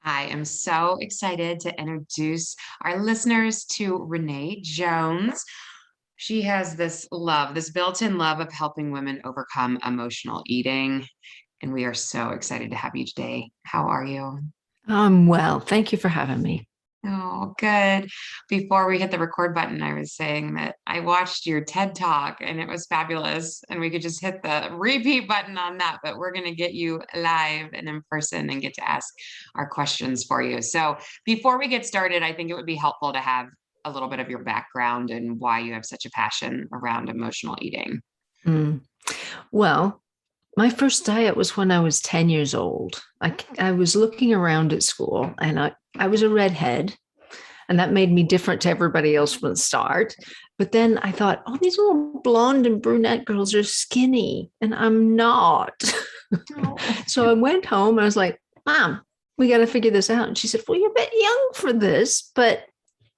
I am so excited to introduce our listeners to Renèe Jones. She has this built-in love of helping women overcome emotional eating. And we are so excited to have you today. How are you? Well, thank you for having me. Oh, good. Before we hit the record button, I was saying that I watched your TED Talk and it was fabulous. And we could just hit the repeat button on that, but we're going to get you live and in person and get to ask our questions for you. So before we get started, I think it would be helpful to have a little bit of your background and why you have such a passion around emotional eating. Mm. Well, my first diet was when I was 10 years old. I was looking around at school and I was a redhead, and that made me different to everybody else from the start. But then I thought, oh, these little blonde and brunette girls are skinny, and I'm not. Oh. So I went home and I was like, Mom, we got to figure this out. And she said, well, you're a bit young for this, but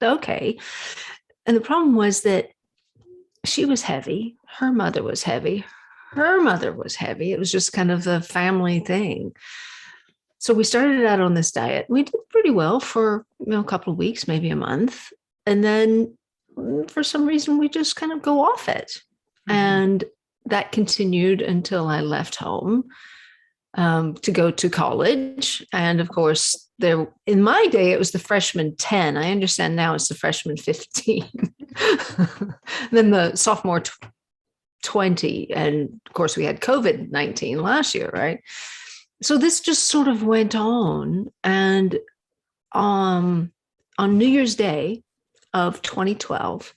okay. And the problem was that she was heavy. Her mother was heavy. Her mother was heavy. It was just kind of the family thing. So we started out on this diet. We did pretty well for a couple of weeks, maybe a month. And then for some reason, we just kind of go off it. And that continued until I left home to go to college. And of course, there in my day, it was the freshman 10. I understand now it's the freshman 15. Then the sophomore 20. And of course, we had COVID-19 last year, right? So this just sort of went on. And on New Year's Day of 2012,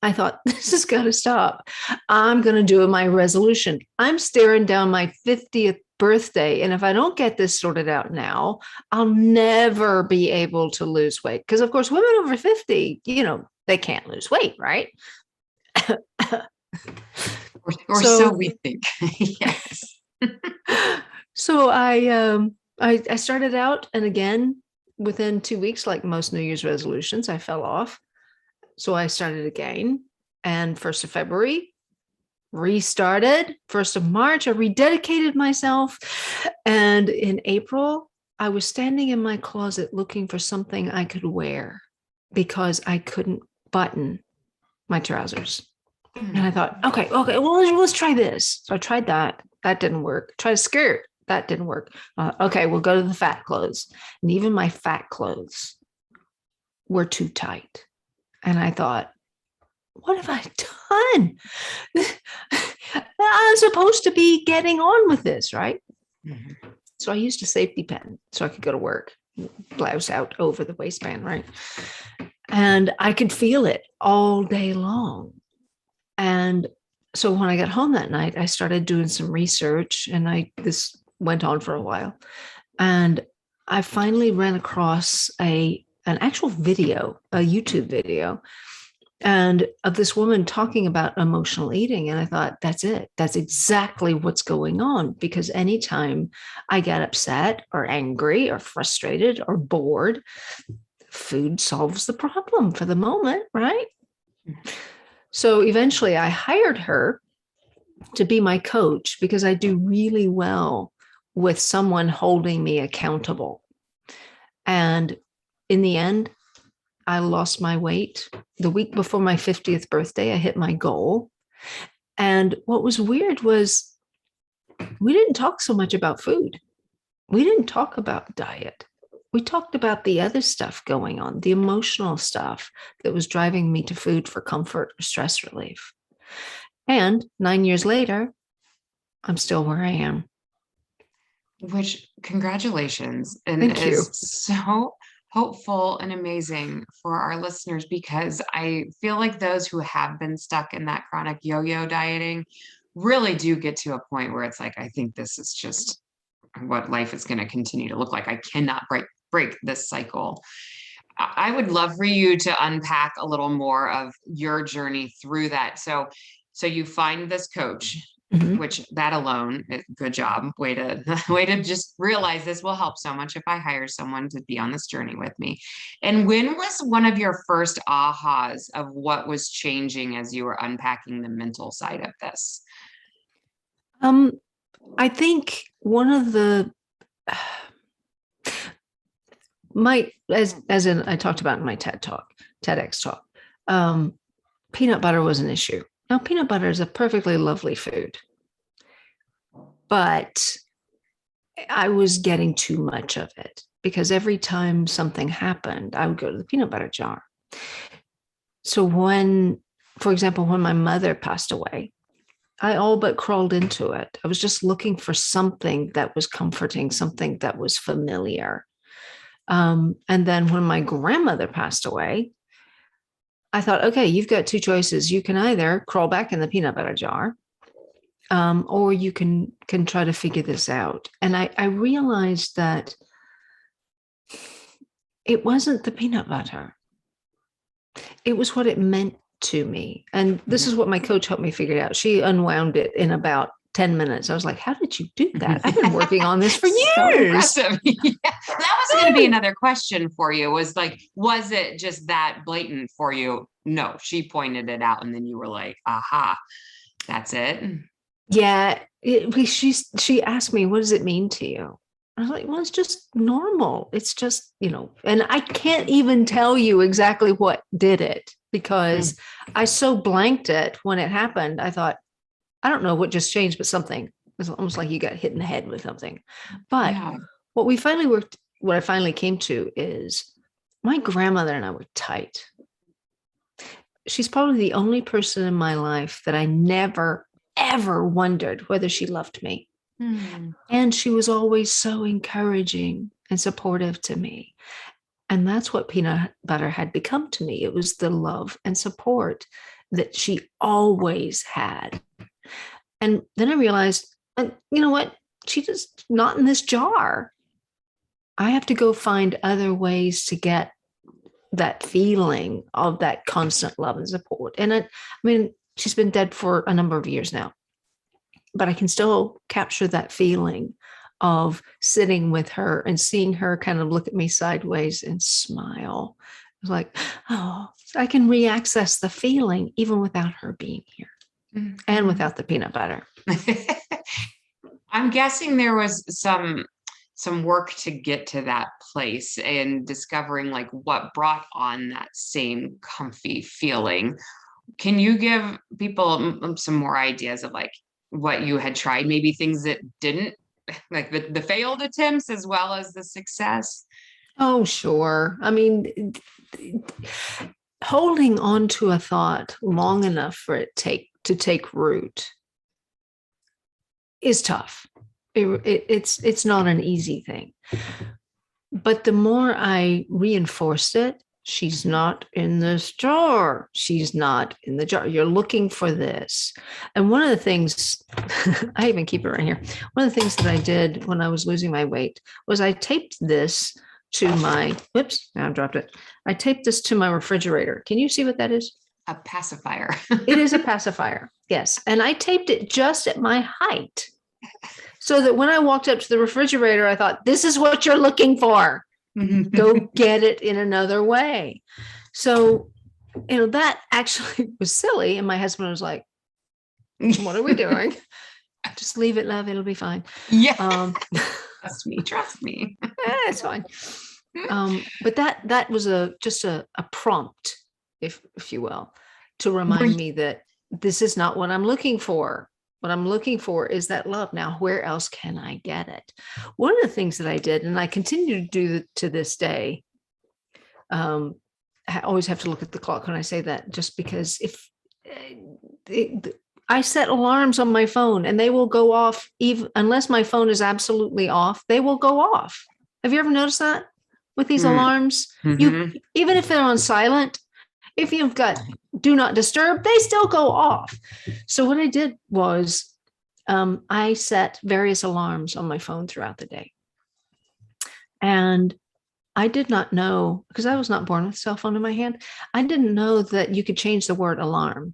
I thought, this has got to stop. I'm going to do my resolution. I'm staring down my 50th birthday. And if I don't get this sorted out now, I'll never be able to lose weight. Because, of course, women over 50, they can't lose weight, right? Or so we think. Yes. So I started out, and again, within 2 weeks, like most New Year's resolutions, I fell off. So I started again, and 1st of February, restarted. 1st of March, I rededicated myself. And in April, I was standing in my closet looking for something I could wear because I couldn't button my trousers. And I thought, okay, well, let's try this. So I tried that. That didn't work. Try a skirt. That didn't work. Okay, we'll go to the fat clothes. And even my fat clothes were too tight. And I thought, what have I done? I'm supposed to be getting on with this, right? Mm-hmm. So I used a safety pin so I could go to work, blouse out over the waistband, right? And I could feel it all day long. And so when I got home that night, I started doing some research, and this went on for a while. And I finally ran across an actual video, a YouTube video, and of this woman talking about emotional eating. And I thought, that's it. That's exactly what's going on. Because anytime I get upset or angry or frustrated or bored, food solves the problem for the moment, right? So eventually I hired her to be my coach because I do really well with someone holding me accountable. And in the end, I lost my weight. The week before my 50th birthday, I hit my goal. And what was weird was we didn't talk so much about food. We didn't talk about diet. We talked about the other stuff going on, the emotional stuff that was driving me to food for comfort or stress relief. And 9 years later, I'm still where I am. Which, congratulations. And Thank you. is so hopeful and amazing for our listeners, because I feel like those who have been stuck in that chronic yo-yo dieting really do get to a point where it's like, I think this is just what life is going to continue to look like. I cannot break this cycle. I would love for you to unpack a little more of your journey through that. So you find this coach, which that alone, good job. Way to just realize this will help so much if I hire someone to be on this journey with me. And when was one of your first ahas of what was changing as you were unpacking the mental side of this? I think one of the as in I talked about in my TEDx talk, peanut butter was an issue. Now, peanut butter is a perfectly lovely food, but I was getting too much of it because every time something happened, I would go to the peanut butter jar. So for example, when my mother passed away, I all but crawled into it. I was just looking for something that was comforting, something that was familiar. And then when my grandmother passed away, I thought, okay, you've got two choices. You can either crawl back in the peanut butter jar, or you can try to figure this out. And I realized that it wasn't the peanut butter. It was what it meant to me. And this is what my coach helped me figure out. She unwound it in about 10 minutes. I was like, how did you do that? I've been working on this for years. So yeah. That was going to be another question for you, was like, was it just that blatant for you? No, she pointed it out. And then you were like, aha, that's it. Yeah. She asked me, what does it mean to you? I was like, well, it's just normal. It's just, and I can't even tell you exactly what did it because I so blanked it when it happened. I thought, I don't know what just changed, but something. It was almost like you got hit in the head with something. But what I finally came to is my grandmother and I were tight. She's probably the only person in my life that I never, ever wondered whether she loved me. And she was always so encouraging and supportive to me. And that's what peanut butter had become to me. It was the love and support that she always had. And then I realized, you know what? She's just not in this jar. I have to go find other ways to get that feeling of that constant love and support. And I mean, she's been dead for a number of years now, but I can still capture that feeling of sitting with her and seeing her kind of look at me sideways and smile. It was like, oh, I can reaccess the feeling even without her being here and without the peanut butter. I'm guessing there was some work to get to that place and discovering like what brought on that same comfy feeling. Can you give people some more ideas of like what you had tried, maybe things that didn't, like the failed attempts as well as the success? Oh, sure. I mean, holding on to a thought long enough for it to take root is tough. It's not an easy thing. But the more I reinforced it, she's not in this jar. She's not in the jar. You're looking for this. And one of the things, I even keep it right here. One of the things that I did when I was losing my weight was I taped this to my, whoops, now I dropped it. I taped this to my refrigerator. Can you see what that is? A pacifier. It is a pacifier. Yes. And I taped it just at my height so that when I walked up to the refrigerator, I thought, this is what you're looking for. Go get it in another way. So, that actually was silly. And my husband was like, what are we doing? Just leave it, love. It'll be fine. Yeah. Trust me. It's fine. But that was just a prompt, if you will, to remind me that this is not what I'm looking for. What I'm looking for is that love. Now, where else can I get it? One of the things that I did, and I continue to do to this day, I always have to look at the clock when I say that, just because I set alarms on my phone and they will go off, even unless my phone is absolutely off, they will go off. Have you ever noticed that with these alarms? You, even if they're on silent, if you've got do not disturb, they still go off. So what I did was I set various alarms on my phone throughout the day. And I did not know, because I was not born with a cell phone in my hand, I didn't know that you could change the word alarm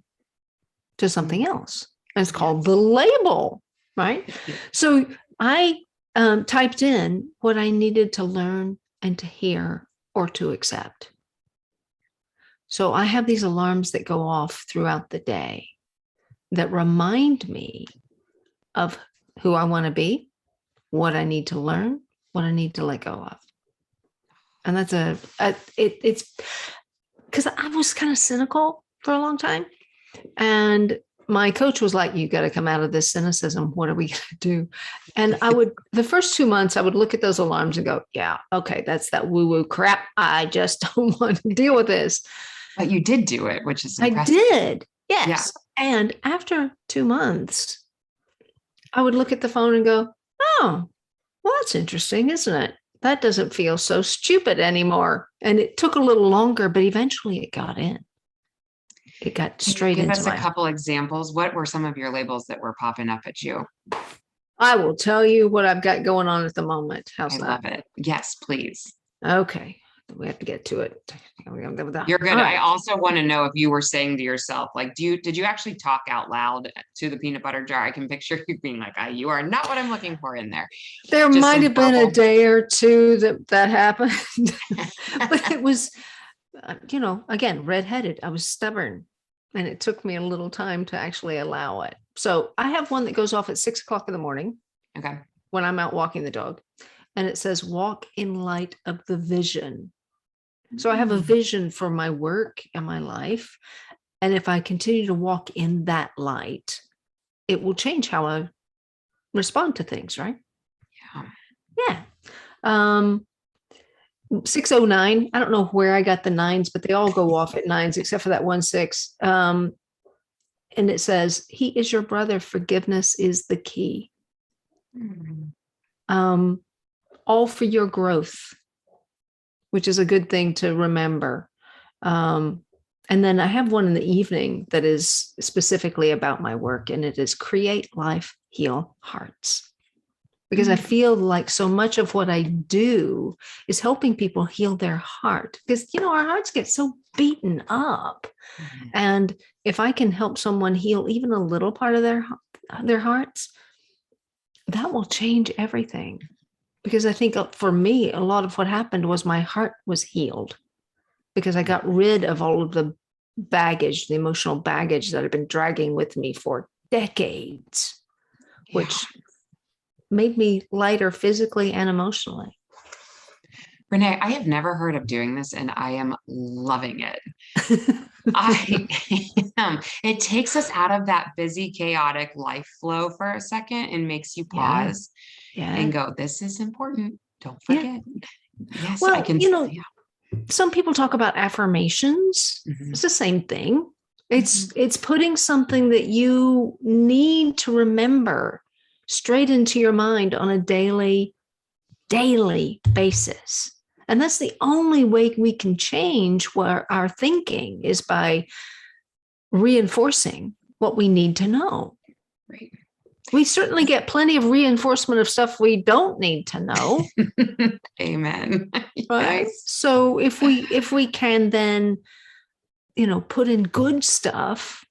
to something else. And it's called the label, right? So I typed in what I needed to learn and to hear or to accept. So I have these alarms that go off throughout the day that remind me of who I want to be, what I need to learn, what I need to let go of. And that's it's because I was kind of cynical for a long time. And my coach was like, you got to come out of this cynicism. What are we going to do? And the first 2 months, I would look at those alarms and go, yeah, okay, that's that woo woo crap. I just don't want to deal with this. But you did do it, which is I impressive. did. Yeah. Yes. And after 2 months, I would look at the phone and go, oh, well, that's interesting, isn't it? That doesn't feel so stupid anymore. And it took a little longer, but eventually it got in. It got straight Give into us a couple examples. What were some of your labels that were popping up at you? I will tell you what I've got going on at the moment. How's I that? love it. Yes, please. Okay. We have to get to it. You're good. Right. I also want to know if you were saying to yourself, like, did you actually talk out loud to the peanut butter jar? I can picture you being like, you are not what I'm looking for in there. There might have been a day or two that happened, but it was, again, redheaded. I was stubborn, and it took me a little time to actually allow it. So I have one that goes off at 6 o'clock in the morning. Okay. When I'm out walking the dog, and it says, walk in light of the vision. So I have a vision for my work and my life. And if I continue to walk in that light, it will change how I respond to things, right? Yeah. 609. I don't know where I got the nines, but they all go off at nines, except for that 16. And it says, he is your brother. Forgiveness is the key. All for your growth, which is a good thing to remember. And then I have one in the evening that is specifically about my work, and it is create life, heal hearts. Because I feel like so much of what I do is helping people heal their heart. Because, our hearts get so beaten up. And if I can help someone heal even a little part of their hearts, that will change everything. Because I think for me, a lot of what happened was my heart was healed because I got rid of all of the baggage, the emotional baggage that I've been dragging with me for decades, which made me lighter physically and emotionally. Renèe, I have never heard of doing this, and I am loving it. I am. It takes us out of that busy, chaotic life flow for a second and makes you pause and go, this is important. Don't forget. Yes, well, I can. Some people talk about affirmations. It's the same thing. It's putting something that you need to remember straight into your mind on a daily basis. And that's the only way we can change our thinking is by reinforcing what we need to know. Right. We certainly get plenty of reinforcement of stuff we don't need to know. Amen. Right. Yes. So if we can then, put in good stuff.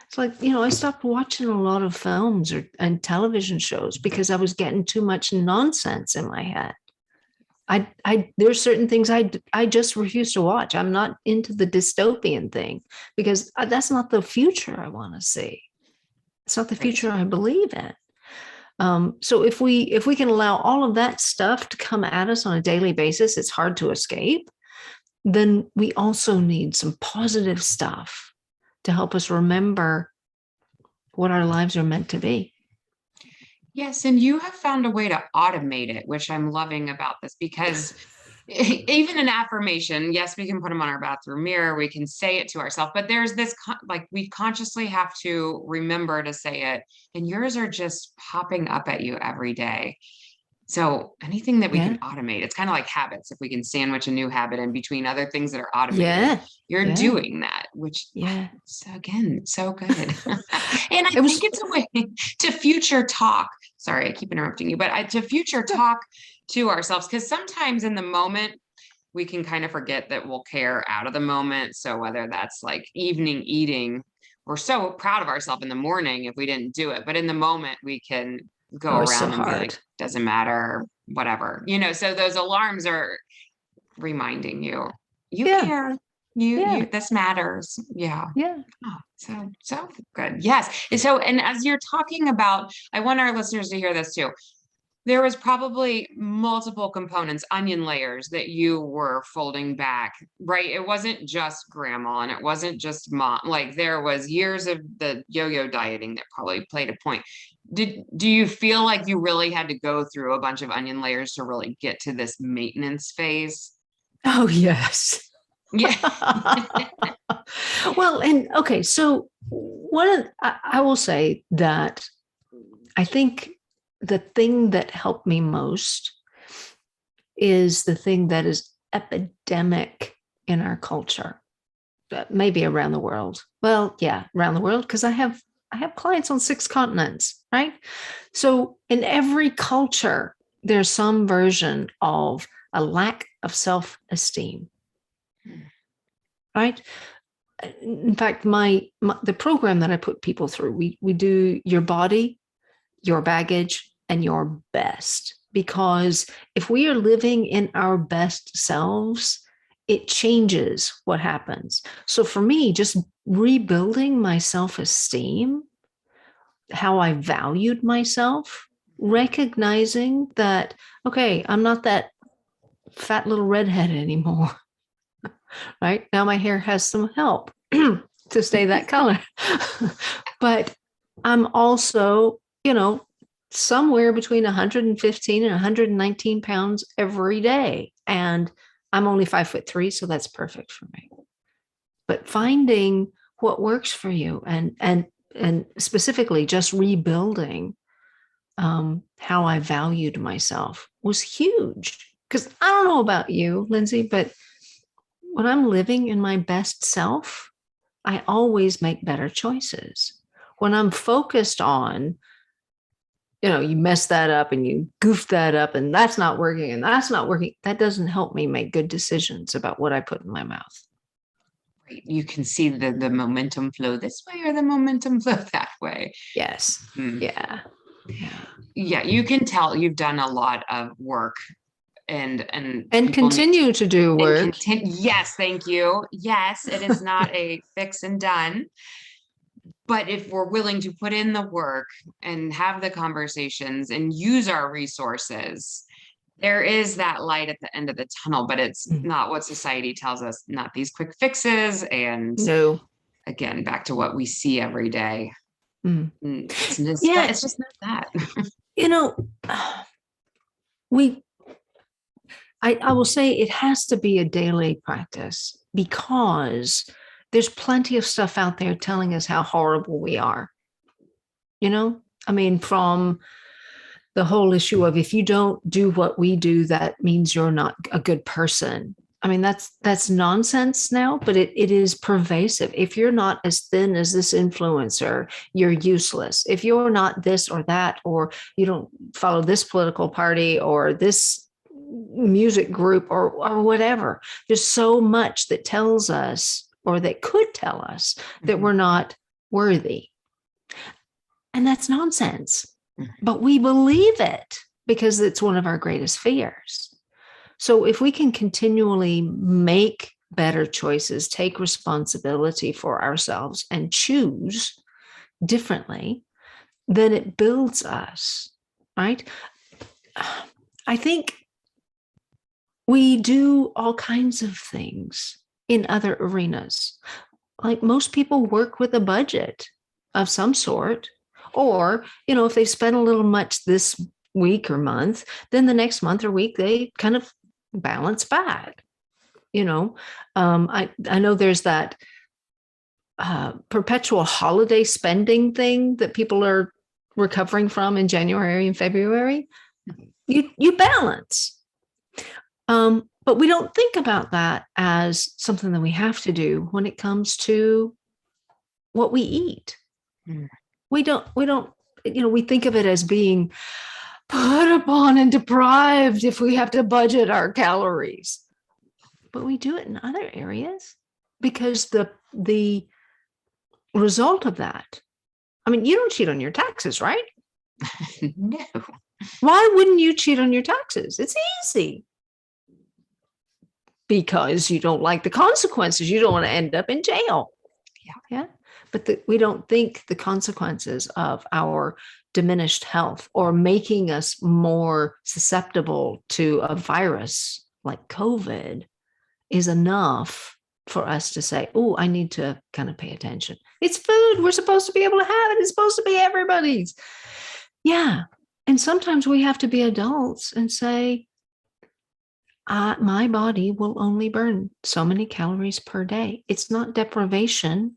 It's like, I stopped watching a lot of films and television shows because I was getting too much nonsense in my head. There's certain things I just refuse to watch. I'm not into the dystopian thing because that's not the future I want to see. It's not the future I believe in. So if we can allow all of that stuff to come at us on a daily basis, it's hard to escape. Then we also need some positive stuff to help us remember what our lives are meant to be. Yes, and you have found a way to automate it, which I'm loving about this, because even an affirmation, yes, we can put them on our bathroom mirror, we can say it to ourselves, but there's this, we consciously have to remember to say it, and yours are just popping up at you every day. So anything that we can automate, it's kind of like habits. If we can sandwich a new habit in between other things that are automated, you're doing that, which again, so good. And I think it's a way to future talk. Sorry, I keep interrupting you, but to future talk to ourselves, because sometimes in the moment, we can kind of forget that we'll care out of the moment. So whether that's like evening eating, we're so proud of ourselves in the morning if we didn't do it, but in the moment we can go around and be like, doesn't matter, whatever, so those alarms are reminding you care, you this matters. Oh, so good. Yes. And so, and as you're talking about, I want our listeners to hear this too. there was probably multiple components, onion layers that you were folding back, right? It wasn't just grandma and it wasn't just mom. Like there was years of the yo-yo dieting that probably played a point. Do you feel like you really had to go through a bunch of onion layers to really get to this maintenance phase? Oh, yes. Yeah. Well, and okay, so I will say that I think the thing that helped me most is the thing that is epidemic in our culture, maybe around the world. Well, yeah, around the world, because I have clients on 6 continents, right? So in every culture, there's some version of a lack of self-esteem, right? In fact, the program that I put people through, we do your body, your baggage, and your best. Because if we are living in our best selves, it changes what happens. So for me, just rebuilding my self-esteem, how I valued myself, recognizing that, okay, I'm not that fat little redhead anymore. Right now, my hair has some help to stay that color. But I'm also, somewhere between 115 and 119 pounds every day. And I'm only 5'3", so that's perfect for me. But finding what works for you and specifically just rebuilding how I valued myself was huge. Because I don't know about you, Lindsay, but when I'm living in my best self, I always make better choices. When I'm focused on, you mess that up and you goof that up and that's not working and that's not working, that doesn't help me make good decisions about what I put in my mouth. Right. You can see the momentum flow this way or the momentum flow that way. Yes. Mm. Yeah. Yeah. Yeah, you can tell you've done a lot of work and continue to do work. Yes, thank you. Yes, it is not a fix and done. But if we're willing to put in the work and have the conversations and use our resources, there is that light at the end of the tunnel, but it's not what society tells us, not these quick fixes. And no, again, back to what we see every day. It's just not that. we I will say it has to be a daily practice because there's plenty of stuff out there telling us how horrible we are. I mean, from the whole issue of if you don't do what we do, that means you're not a good person. I mean, that's nonsense now, but it is pervasive. If you're not as thin as this influencer, you're useless. If you're not this or that, or you don't follow this political party or this music group or whatever, there's so much that tells us or that could tell us that we're not worthy. And that's nonsense. But we believe it because it's one of our greatest fears. So if we can continually make better choices, take responsibility for ourselves and choose differently, then it builds us, right? I think we do all kinds of things in other arenas. Like most people work with a budget of some sort, or, if they spend a little much this week or month, then the next month or week, they kind of balance back. I know there's that perpetual holiday spending thing that people are recovering from in January and February. You balance. But we don't think about that as something that we have to do when it comes to what we eat. We don't, we think of it as being put upon and deprived if we have to budget our calories. But we do it in other areas because the result of that, I mean, you don't cheat on your taxes, right? No. Why wouldn't you cheat on your taxes? It's easy. Because you don't like the consequences. You don't want to end up in jail. Yeah. But we don't think the consequences of our diminished health or making us more susceptible to a virus like COVID is enough for us to say, oh, I need to kind of pay attention. It's food. We're supposed to be able to have it. It's supposed to be everybody's. Yeah. And sometimes we have to be adults and say, my body will only burn so many calories per day. It's not deprivation.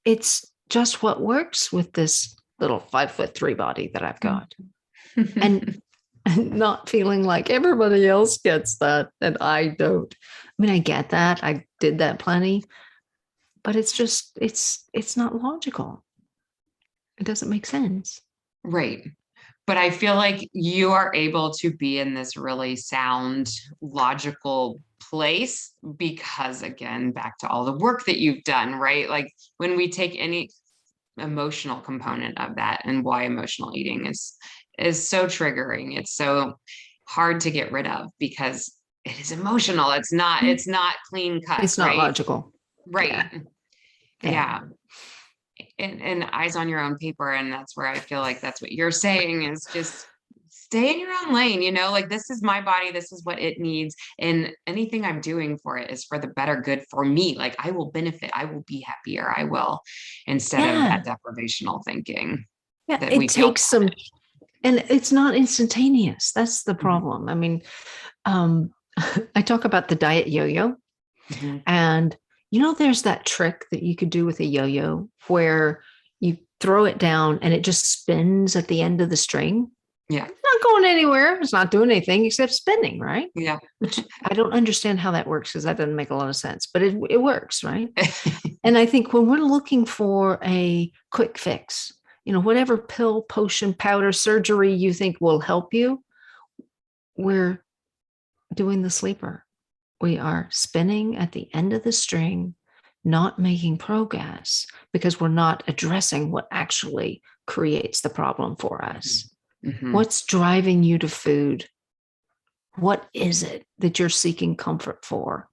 It's just what works with this little 5'3" body that I've got. And not feeling like everybody else gets that and I don't. I mean, I get that. I did that plenty, but it's not logical. It doesn't make sense. Right. But I feel like you are able to be in this really sound, logical place because, again, back to all the work that you've done, right? Like when we take any emotional component of that and why emotional eating is so triggering. It's so hard to get rid of because it is emotional. It's not clean cut, It's not right? logical. Right. Yeah. Yeah. And eyes on your own paper. And that's where I feel like that's what you're saying is just stay in your own lane, like this is my body, this is what it needs. And anything I'm doing for it is for the better good for me. Like I will benefit, I will be happier, I will, instead of that deprivational thinking. Yeah. That It takes some, and it's not instantaneous. That's the problem. Mm-hmm. I mean, I talk about the diet yo-yo, Mm-hmm. and there's that trick that you could do with a yo-yo where you throw it down and it just spins at the end of the string. Yeah. It's not going anywhere. It's not doing anything except spinning, right? Yeah. Which I don't understand how that works because that doesn't make a lot of sense, but it works, right? And I think when we're looking for a quick fix, whatever pill, potion, powder, surgery you think will help you, we're doing the sleeper. We are spinning at the end of the string, not making progress because we're not addressing what actually creates the problem for us. Mm-hmm. What's driving you to food? What is it that you're seeking comfort for,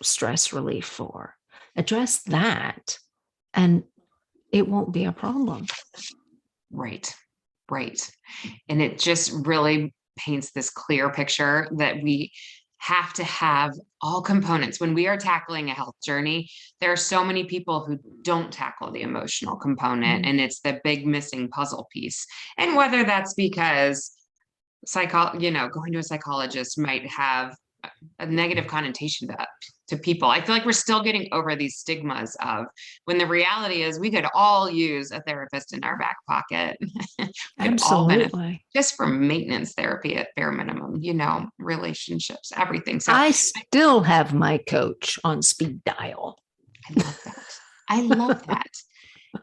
stress relief for? Address that, and it won't be a problem. Right. And it just really paints this clear picture that we have to have all components. When we are tackling a health journey, there are so many people who don't tackle the emotional component, and it's the big missing puzzle piece. And whether that's because going to a psychologist might have a negative connotation to people. I feel like we're still getting over these stigmas of when the reality is we could all use a therapist in our back pocket. Absolutely. Just for maintenance therapy at bare minimum, relationships, everything. So I still have my coach on speed dial. I love that.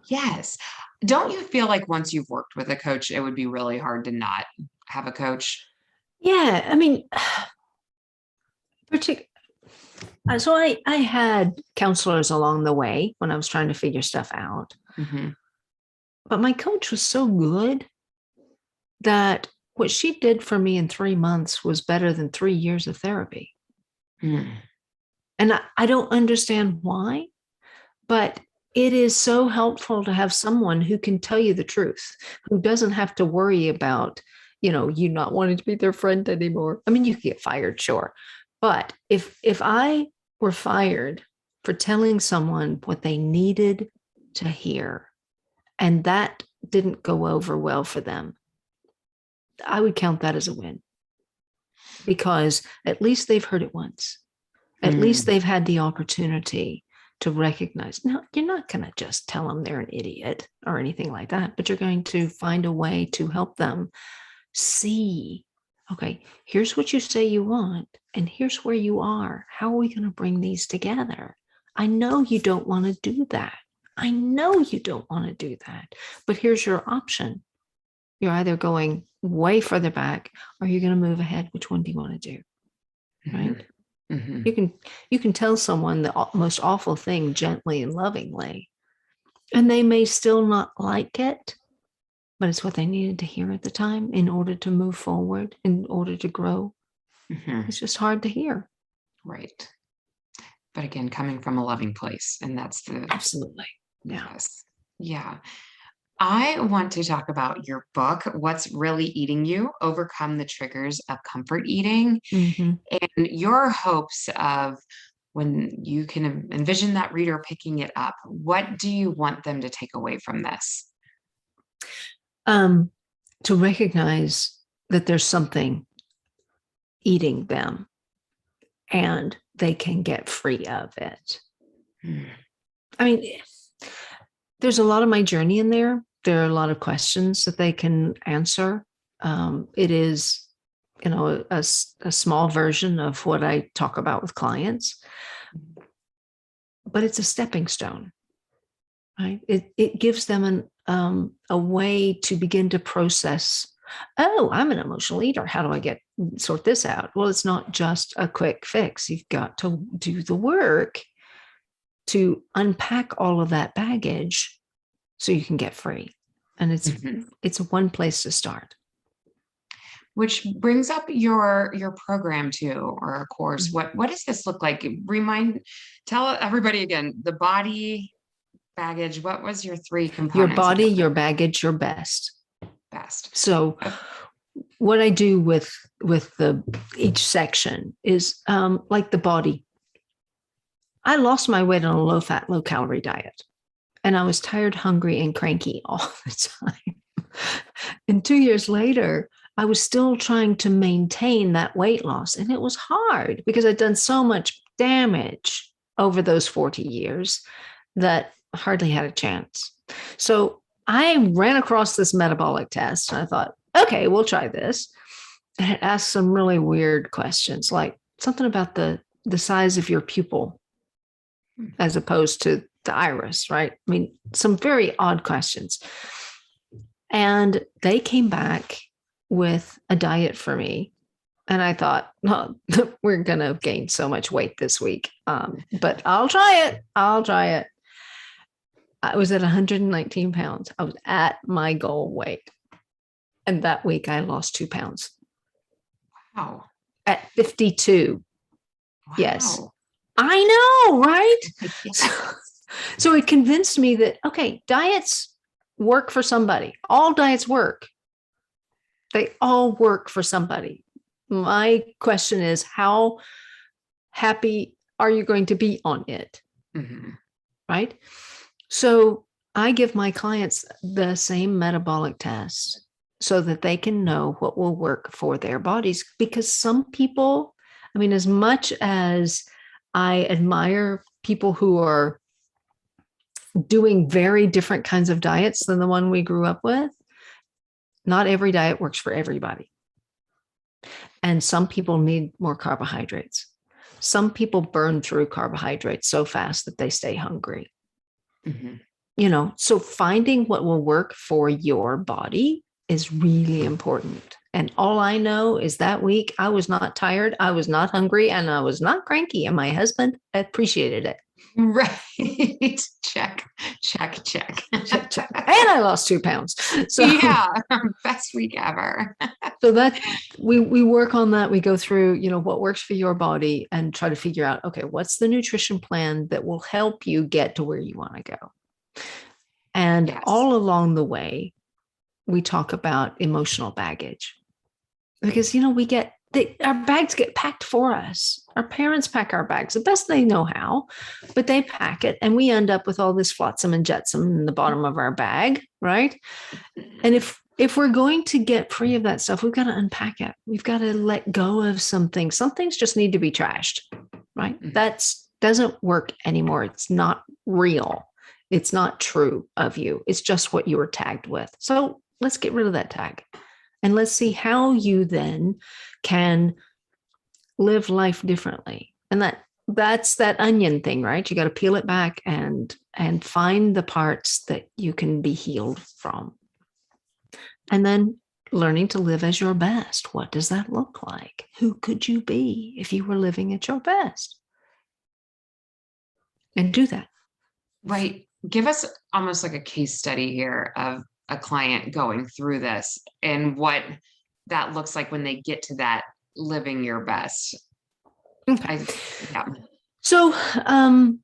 Yes. Don't you feel like once you've worked with a coach, it would be really hard to not have a coach? Yeah. I mean, so I had counselors along the way when I was trying to figure stuff out. Mm-hmm. But my coach was so good that what she did for me in 3 months was better than 3 years of therapy. Mm. And I don't understand why, but it is so helpful to have someone who can tell you the truth, who doesn't have to worry about, you not wanting to be their friend anymore. I mean, you can get fired, sure. But if I were fired for telling someone what they needed to hear, and that didn't go over well for them, I would count that as a win, because at least they've heard it once. At least they've had the opportunity to recognize. Now, you're not going to just tell them they're an idiot or anything like that, but you're going to find a way to help them see, okay, here's what you say you want, and here's where you are. How are we going to bring these together? I know you don't want to do that. I know you don't want to do that, but here's your option. You're either going way further back or you're going to move ahead. Which one do you want to do? Right? Mm-hmm. You can tell someone the most awful thing gently and lovingly, and they may still not like it, but it's what they needed to hear at the time in order to move forward, in order to grow. It's just hard to hear. Right. But again, coming from a loving place, and that's absolutely. Yes. Yeah. I want to talk about your book, What's Really Eating You: Overcome the Triggers of Comfort Eating, Mhm. and your hopes of when you can envision that reader picking it up. What do you want them to take away from this? Um, to recognize that there's something eating them and they can get free of it. Hmm. I mean, there's a lot of my journey in there. There are a lot of questions that they can answer. It is, a small version of what I talk about with clients, but it's a stepping stone, right? It gives them a way to begin to process. Oh, I'm an emotional eater. How do I sort this out? Well, it's not just a quick fix. You've got to do the work to unpack all of that baggage so you can get free. And Mhm. it's one place to start. Which brings up your program too, or a course. Mhm. What does this look like? Tell everybody again, the body, baggage. What was your three Your components body, again? your baggage, your best. Best. So Uh, what I do with the each section is like the body. I lost my weight on a low fat, low calorie diet, and I was tired, hungry, and cranky all the time. And 2 years later, I was still trying to maintain that weight loss, and it was hard because I'd done so much damage over those 40 years that I hardly had a chance. So I ran across this metabolic test and I thought, okay, we'll try this. And it asked some really weird questions, like something about the size of your pupil as opposed to the iris, right? I mean, some very odd questions. And they came back with a diet for me. And I thought, oh, we're going to gain so much weight this week. But I'll try it. I'll try it. I was at 119 pounds. I was at my goal weight. And that week I lost 2 pounds Wow. at 52. Yes. Wow. I know, right? So, Yes. so it convinced me that, okay, diets work for somebody. All diets work. They all work for somebody. My question is, how happy are you going to be on it? Mhm. Right. So I give my clients the same metabolic test so that they can know what will work for their bodies. Because some people, I mean, as much as I admire people who are doing very different kinds of diets than the one we grew up with, not every diet works for everybody. And some people need more carbohydrates. Some people burn through carbohydrates so fast that they stay hungry. Mhm. So finding what will work for your body is really important. And all I know is that week I was not tired, I was not hungry, and I was not cranky. And my husband appreciated it. Right. Check, check, check. Check, check. And I lost 2 pounds. So Yeah, best week ever. so that we work on that. We go through, what works for your body and try to figure out, okay, what's the nutrition plan that will help you get to where you want to go. And Yes. all along the way, we talk about emotional baggage because our bags get packed for us. Our parents pack our bags the best they know how, but they pack it and we end up with all this flotsam and jetsam in the bottom of our bag, right? And if we're going to get free of that stuff, we've got to unpack it. We've got to let go of some things. Some things just need to be trashed, right? Mhm. That doesn't work anymore. It's not real. It's not true of you. It's just what you were tagged with. So let's get rid of that tag. And let's see how you then can live life differently. And that's that onion thing, right? You got to peel it back and find the parts that you can be healed from. And then learning to live as your best. What does that look like? Who could you be if you were living at your best? And do that. Right. Give us almost like a case study here of a client going through this and what that looks like when they get to that living your best. Okay. Yeah. So, all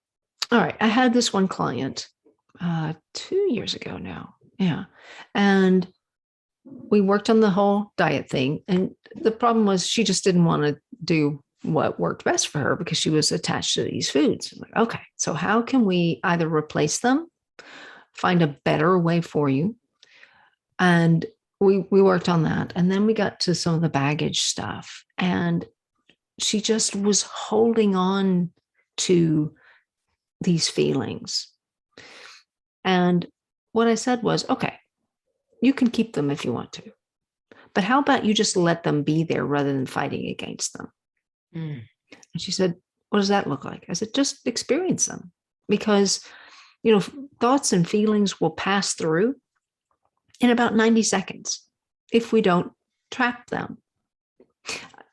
right. I had this one client 2 years ago now, Yeah. And we worked on the whole diet thing. And the problem was she just didn't want to do what worked best for her because she was attached to these foods. Like, okay, so how can we either replace them, find a better way for you? And we worked on that. And then we got to some of the baggage stuff. And she just was holding on to these feelings. And what I said was, okay, you can keep them if you want to, but how about you just let them be there rather than fighting against them? Mm. And she said, what does that look like? I said, just experience them, because, thoughts and feelings will pass through in about 90 seconds if we don't trap them.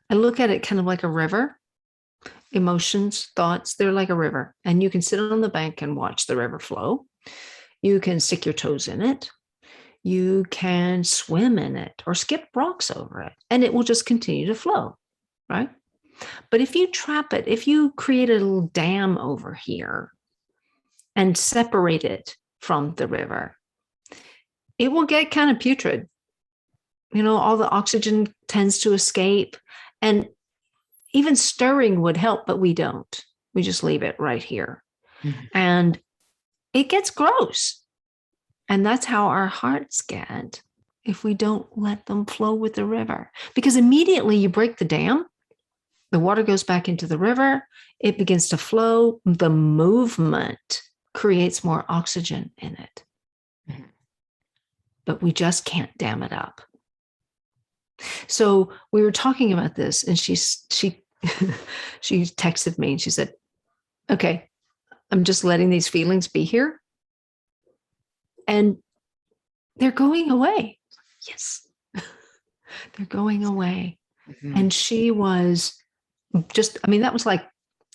I look at it kind of like a river. Emotions, thoughts, they're like a river, and you can sit on the bank and watch the river flow. You can stick your toes in it. You can swim in it or skip rocks over it, and it will just continue to flow, right? But if you trap it, if you create a little dam over here and separate it from the river, it will get kind of putrid. All the oxygen tends to escape, and even stirring would help, but we don't. We just leave it right here. Mm-hmm. And it gets gross. And that's how our hearts get if we don't let them flow with the river. Because immediately you break the dam, the water goes back into the river, it begins to flow, the movement creates more oxygen in it. Mm-hmm. But we just can't dam it up. So we were talking about this, and she she texted me and she said, okay, I'm just letting these feelings be here, and they're going away. Yes, they're going away. Mm-hmm. And she was that was like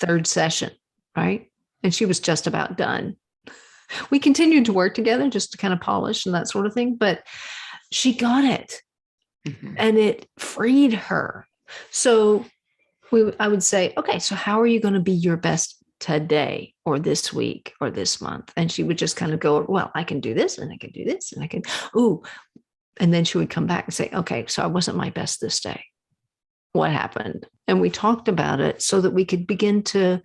third session, right? And she was just about done. We continued to work together just to kind of polish and that sort of thing, but she got it. Mm-hmm. And it freed her. So I would say, okay, so how are you going to be your best today or this week or this month? And she would just kind of go, well, I can do this and I can do this and I can, and then she would come back and say, okay, so I wasn't my best this day. What happened? And we talked about it so that we could begin to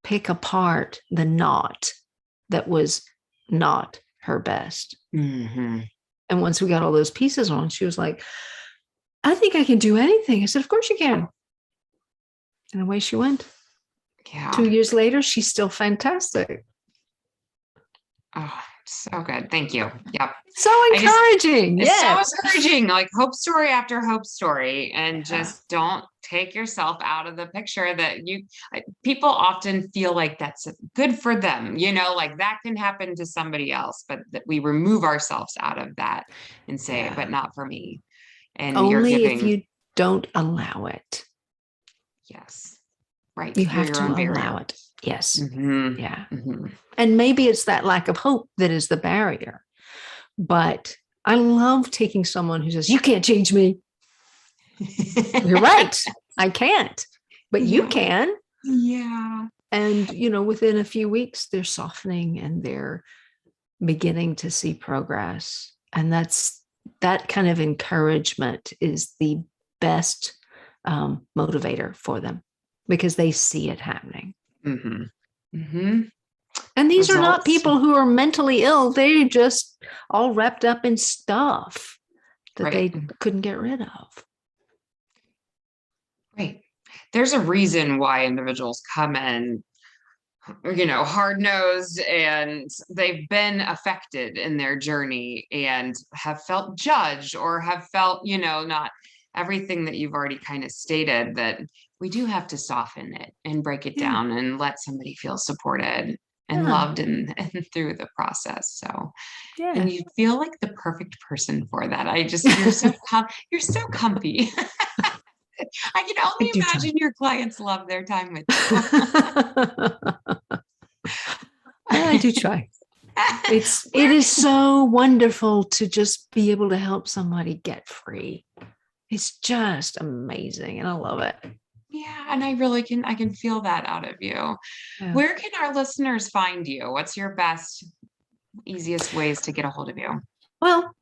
pick apart the knot that was not her best. Mm-hmm. And once we got all those pieces on, she was like, I think I can do anything. I said, of course you can. And away she went. Yeah. 2 years later, she's still fantastic. Oh, so good. Thank you. Yep. So encouraging. It's so encouraging, like hope story after hope story. And just don't take yourself out of the picture. That people often feel like that's good for them, like that can happen to somebody else, but that we remove ourselves out of that and say, but not for me. And only if you don't allow it. Yes. Right. You have to allow it. Yes. Mm-hmm. Yeah. Mm-hmm. And maybe it's that lack of hope that is the barrier. But I love taking someone who says, you can't change me. You're right. I can't, but you can. Yeah. And, within a few weeks, they're softening and they're beginning to see progress. And that kind of encouragement is the best motivator for them, because they see it happening. Mm-hmm. Mm-hmm. And these are not people who are mentally ill. They're just all wrapped up in stuff that they couldn't get rid of. Right. There's a reason why individuals come in, hard-nosed, and they've been affected in their journey and have felt judged or have felt, not everything that you've already kind of stated, that we do have to soften it and break it down and let somebody feel supported and loved and through the process. So, and you feel like the perfect person for that. You're so comfy. I can only imagine your clients love their time with you. I do try. It is so wonderful to just be able to help somebody get free. It's just amazing, and I love it. Yeah, and I can feel that out of you. Yeah. Where can our listeners find you? What's your best, easiest ways to get a hold of you? Well,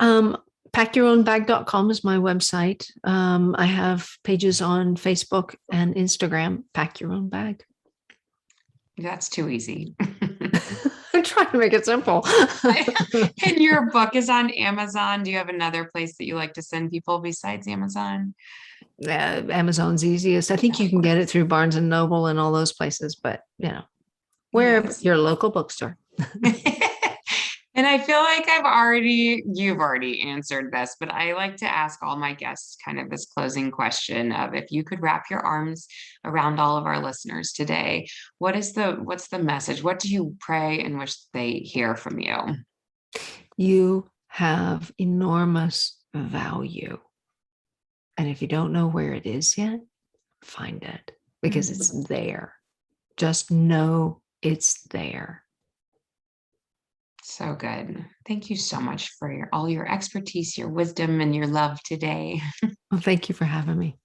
packyourownbag.com is my website. I have pages on Facebook and Instagram. Pack Your Own Bag. That's too easy. I'm trying to make it simple. And your book is on Amazon. Do you have another place that you like to send people besides Amazon? Amazon's easiest. I think you can get it through Barnes and Noble and all those places, but wherever Yes. your local bookstore. And I feel like you've already answered this, but I like to ask all my guests kind of this closing question of if you could wrap your arms around all of our listeners today, what's the message? What do you pray and wish they hear from you? You have enormous value. And if you don't know where it is yet, find it because it's there. Just know it's there. So good. Thank you so much for all your expertise, your wisdom, and your love today. Well, thank you for having me.